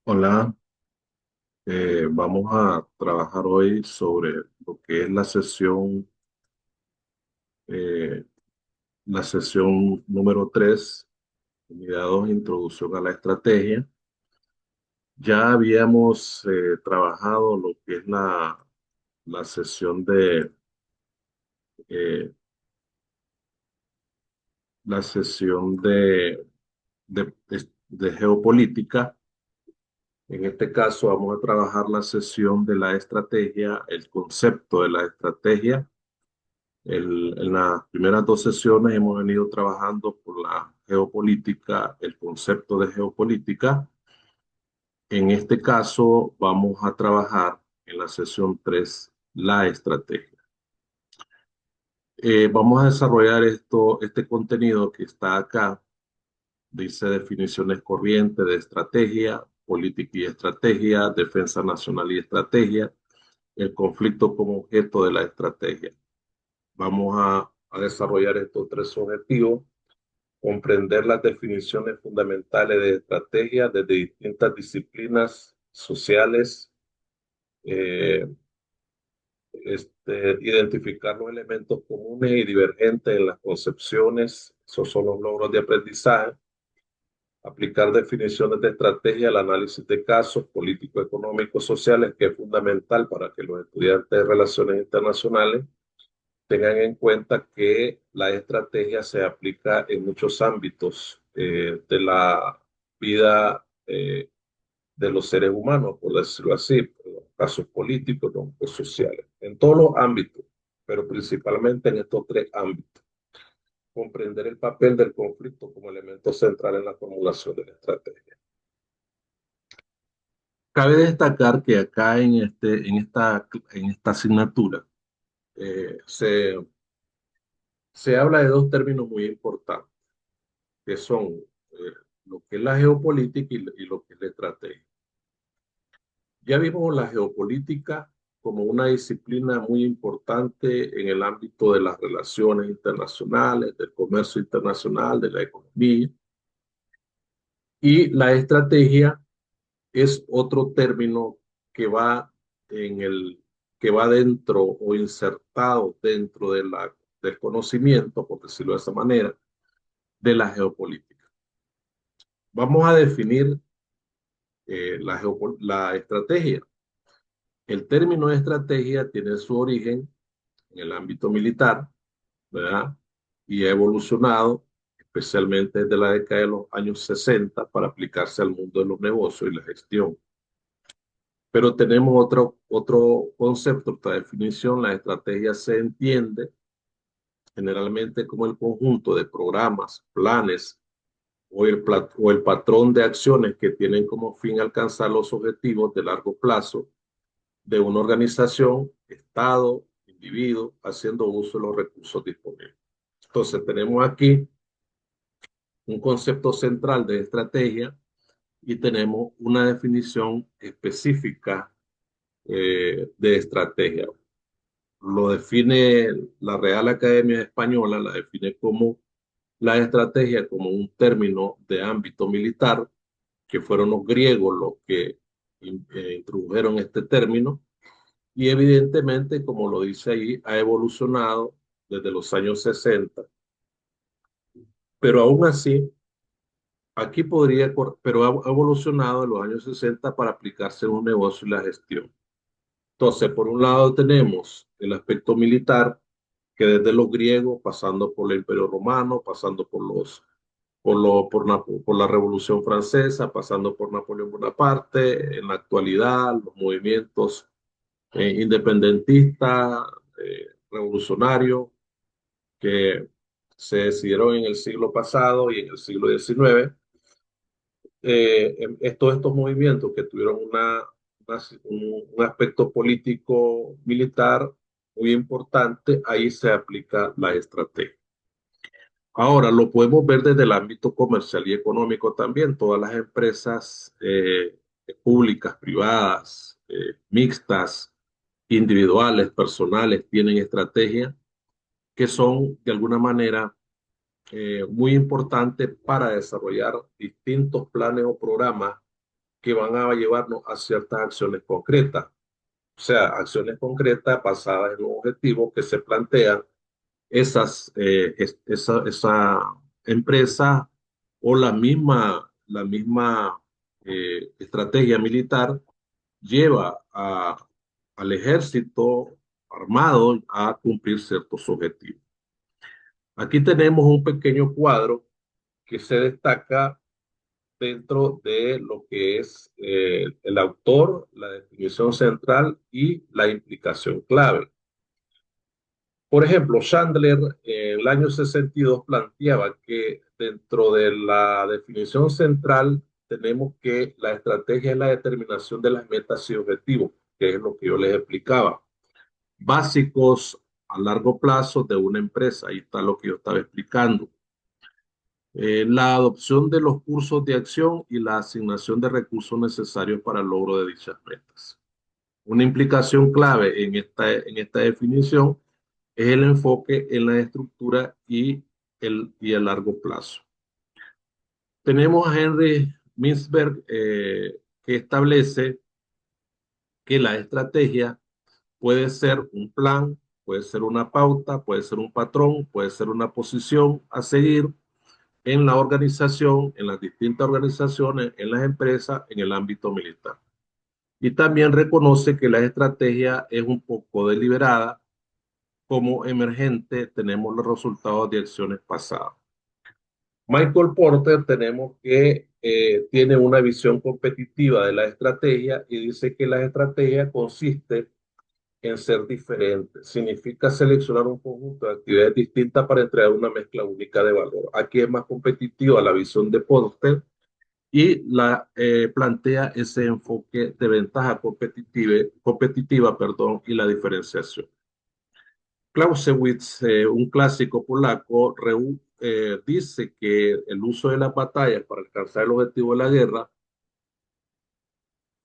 Hola, vamos a trabajar hoy sobre lo que es eh, la sesión número 3, unidad 2, introducción a la estrategia. Ya habíamos trabajado lo que es la sesión eh, la sesión de geopolítica. En este caso vamos a trabajar la sesión de la estrategia, el concepto de la estrategia. En las primeras dos sesiones hemos venido trabajando por la geopolítica, el concepto de geopolítica. En este caso vamos a trabajar en la sesión 3 la estrategia. Vamos a desarrollar este contenido que está acá. Dice definiciones corrientes de estrategia, política y estrategia, defensa nacional y estrategia, el conflicto como objeto de la estrategia. Vamos a desarrollar estos tres objetivos: comprender las definiciones fundamentales de estrategia desde distintas disciplinas sociales, eh, identificar los elementos comunes y divergentes en las concepciones, esos son los logros de aprendizaje, aplicar definiciones de estrategia al análisis de casos políticos, económicos, sociales, que es fundamental para que los estudiantes de relaciones internacionales tengan en cuenta que la estrategia se aplica en muchos ámbitos de la vida de los seres humanos, por decirlo así, en los casos políticos, en los sociales, en todos los ámbitos, pero principalmente en estos tres ámbitos. Comprender el papel del conflicto como elemento central en la formulación de la estrategia. Cabe destacar que acá en esta asignatura eh, se, se habla de dos términos muy importantes, que son lo que es la geopolítica y lo que es la estrategia. Ya vimos la geopolítica como una disciplina muy importante en el ámbito de las relaciones internacionales, del comercio internacional, de la economía. Y la estrategia es otro término que va que va dentro o insertado dentro del conocimiento, por decirlo de esa manera, de la geopolítica. Vamos a definir la estrategia. El término de estrategia tiene su origen en el ámbito militar, ¿verdad? Y ha evolucionado, especialmente desde la década de los años 60, para aplicarse al mundo de los negocios y la gestión. Pero tenemos otro concepto, otra definición. La estrategia se entiende generalmente como el conjunto de programas, planes o el patrón de acciones que tienen como fin alcanzar los objetivos de largo plazo de una organización, Estado, individuo, haciendo uso de los recursos disponibles. Entonces, tenemos aquí un concepto central de estrategia y tenemos una definición específica de estrategia. Lo define la Real Academia Española, la define como la estrategia como un término de ámbito militar, que fueron los griegos los que introdujeron este término. Y evidentemente, como lo dice ahí, ha evolucionado desde los años 60, pero aún así, pero ha evolucionado en los años 60 para aplicarse en un negocio y la gestión. Entonces, por un lado tenemos el aspecto militar, que desde los griegos, pasando por el Imperio Romano, pasando por la Revolución Francesa, pasando por Napoleón Bonaparte, en la actualidad, los movimientos independentistas, revolucionarios, que se decidieron en el siglo pasado y en el siglo XIX. Todos estos movimientos que tuvieron un aspecto político militar muy importante, ahí se aplica la estrategia. Ahora, lo podemos ver desde el ámbito comercial y económico también. Todas las empresas públicas, privadas, mixtas, individuales, personales, tienen estrategias que son de alguna manera muy importantes para desarrollar distintos planes o programas que van a llevarnos a ciertas acciones concretas. O sea, acciones concretas basadas en un objetivo que se plantean esa empresa o la misma estrategia militar lleva al ejército armado a cumplir ciertos objetivos. Aquí tenemos un pequeño cuadro que se destaca dentro de lo que es el autor, la definición central y la implicación clave. Por ejemplo, Chandler en el año 62 planteaba que dentro de la definición central tenemos que la estrategia es la determinación de las metas y objetivos, que es lo que yo les explicaba, básicos a largo plazo de una empresa. Ahí está lo que yo estaba explicando. La adopción de los cursos de acción y la asignación de recursos necesarios para el logro de dichas metas. Una implicación clave en esta definición es el enfoque en la estructura y el largo plazo. Tenemos a Henry Mintzberg, que establece que la estrategia puede ser un plan, puede ser una pauta, puede ser un patrón, puede ser una posición a seguir en la organización, en las distintas organizaciones, en las empresas, en el ámbito militar. Y también reconoce que la estrategia es un poco deliberada. Como emergente tenemos los resultados de acciones pasadas. Michael Porter tenemos que tiene una visión competitiva de la estrategia y dice que la estrategia consiste en ser diferente. Significa seleccionar un conjunto de actividades distintas para entregar una mezcla única de valor. Aquí es más competitiva la visión de Porter y plantea ese enfoque de ventaja competitiva, perdón, y la diferenciación. Clausewitz, un clásico polaco, dice que el uso de las batallas para alcanzar el objetivo de la guerra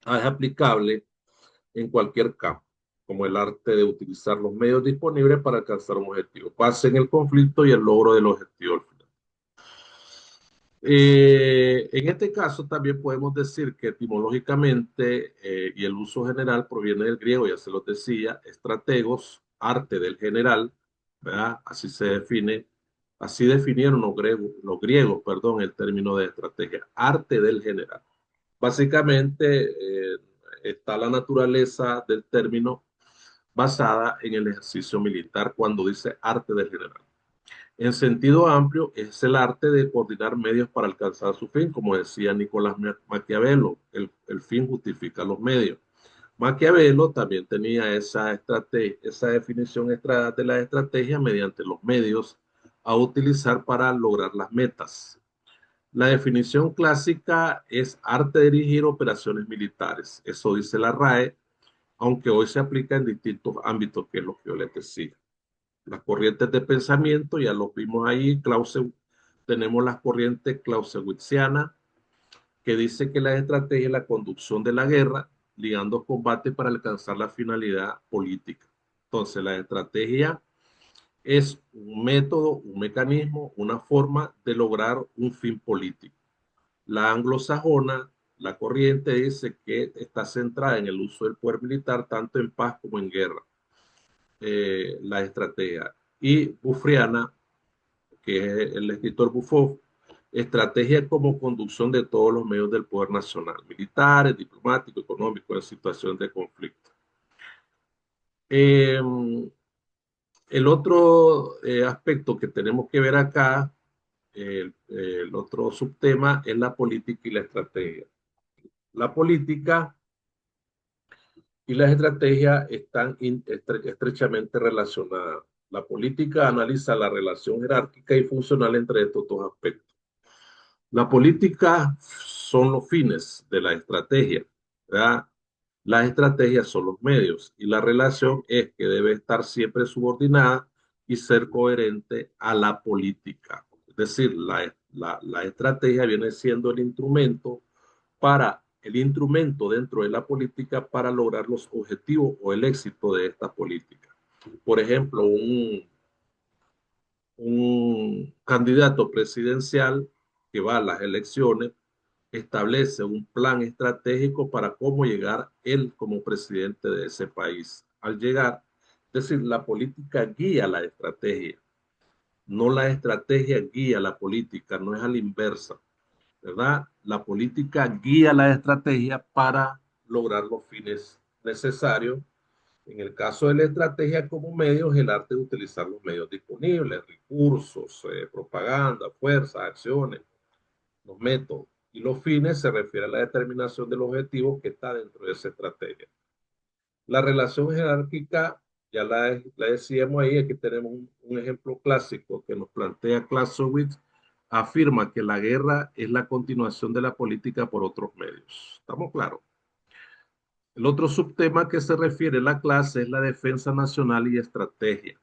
es aplicable en cualquier campo, como el arte de utilizar los medios disponibles para alcanzar un objetivo, base en el conflicto y el logro del objetivo al final. En este caso también podemos decir que etimológicamente y el uso general proviene del griego, ya se lo decía, estrategos, arte del general, ¿verdad? Así se define, así definieron los griegos, perdón, el término de estrategia, arte del general. Básicamente está la naturaleza del término basada en el ejercicio militar cuando dice arte del general. En sentido amplio, es el arte de coordinar medios para alcanzar su fin, como decía Nicolás Maquiavelo, el fin justifica los medios. Maquiavelo también tenía esa definición de la estrategia mediante los medios a utilizar para lograr las metas. La definición clásica es arte de dirigir operaciones militares. Eso dice la RAE, aunque hoy se aplica en distintos ámbitos, que es lo que yo les decía. Las corrientes de pensamiento, ya lo vimos ahí, tenemos las corrientes clausewitzianas, que dice que la estrategia es la conducción de la guerra, ligando combates para alcanzar la finalidad política. Entonces, la estrategia es un método, un mecanismo, una forma de lograr un fin político. La anglosajona, la corriente dice que está centrada en el uso del poder militar tanto en paz como en guerra. La estrategia. Y Bufriana, que es el escritor Buffon, estrategia como conducción de todos los medios del poder nacional, militares, diplomático, económico, en situaciones de conflicto. Eh, el otro aspecto que tenemos que ver acá, el otro subtema, es la política y la estrategia. La política y las estrategias están estrechamente relacionadas. La política analiza la relación jerárquica y funcional entre estos dos aspectos. La política son los fines de la estrategia, ¿verdad? Las estrategias son los medios y la relación es que debe estar siempre subordinada y ser coherente a la política. Es decir, la estrategia viene siendo el instrumento dentro de la política para lograr los objetivos o el éxito de esta política. Por ejemplo, un candidato presidencial que va a las elecciones establece un plan estratégico para cómo llegar él como presidente de ese país. Al llegar, es decir, la política guía la estrategia, no la estrategia guía la política, no es a la inversa, ¿verdad? La política guía la estrategia para lograr los fines necesarios. En el caso de la estrategia como medio, es el arte de utilizar los medios disponibles, recursos, propaganda, fuerzas, acciones, los métodos. Y los fines se refiere a la determinación del objetivo que está dentro de esa estrategia. La relación jerárquica, ya la decíamos ahí, aquí tenemos un ejemplo clásico que nos plantea Clausewitz, afirma que la guerra es la continuación de la política por otros medios. ¿Estamos claros? El otro subtema que se refiere a la clase es la defensa nacional y estrategia.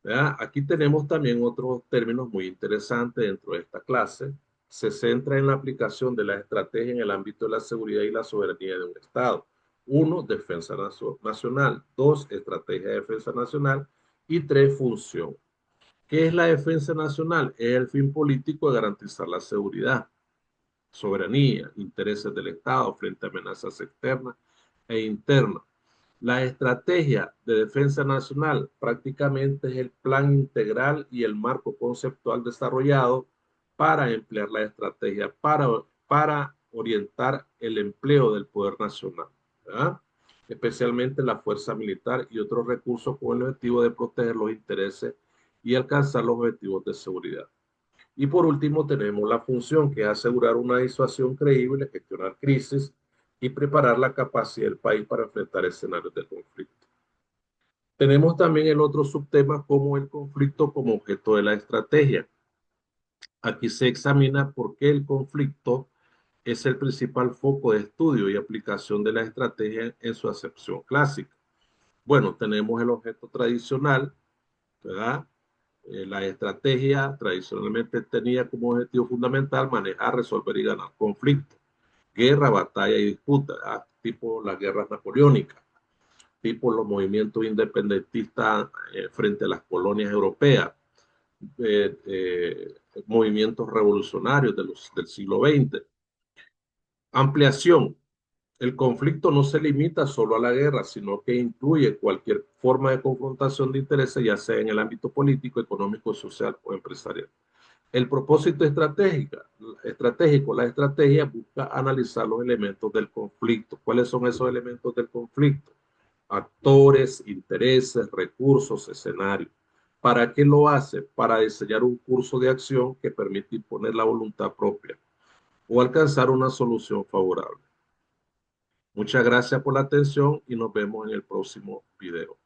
¿Verdad? Aquí tenemos también otros términos muy interesantes dentro de esta clase. Se centra en la aplicación de la estrategia en el ámbito de la seguridad y la soberanía de un Estado. Uno, defensa nacional. Dos, estrategia de defensa nacional. Y tres, función. ¿Qué es la defensa nacional? Es el fin político de garantizar la seguridad, soberanía, intereses del Estado frente a amenazas externas e internas. La estrategia de defensa nacional prácticamente es el plan integral y el marco conceptual desarrollado para emplear la estrategia, para orientar el empleo del poder nacional, ¿verdad? Especialmente la fuerza militar y otros recursos con el objetivo de proteger los intereses y alcanzar los objetivos de seguridad. Y por último tenemos la función que es asegurar una disuasión creíble, gestionar crisis y preparar la capacidad del país para enfrentar escenarios de conflicto. Tenemos también el otro subtema como el conflicto como objeto de la estrategia. Aquí se examina por qué el conflicto es el principal foco de estudio y aplicación de la estrategia en su acepción clásica. Bueno, tenemos el objeto tradicional, ¿verdad? La estrategia tradicionalmente tenía como objetivo fundamental manejar, resolver y ganar conflictos, guerra, batalla y disputa, ¿verdad? Tipo las guerras napoleónicas, tipo los movimientos independentistas frente a las colonias europeas, eh, eh, movimientos revolucionarios del siglo XX. Ampliación. El conflicto no se limita solo a la guerra, sino que incluye cualquier forma de confrontación de intereses, ya sea en el ámbito político, económico, social o empresarial. El propósito estratégico, la estrategia busca analizar los elementos del conflicto. ¿Cuáles son esos elementos del conflicto? Actores, intereses, recursos, escenarios. ¿Para qué lo hace? Para diseñar un curso de acción que permite imponer la voluntad propia o alcanzar una solución favorable. Muchas gracias por la atención y nos vemos en el próximo video.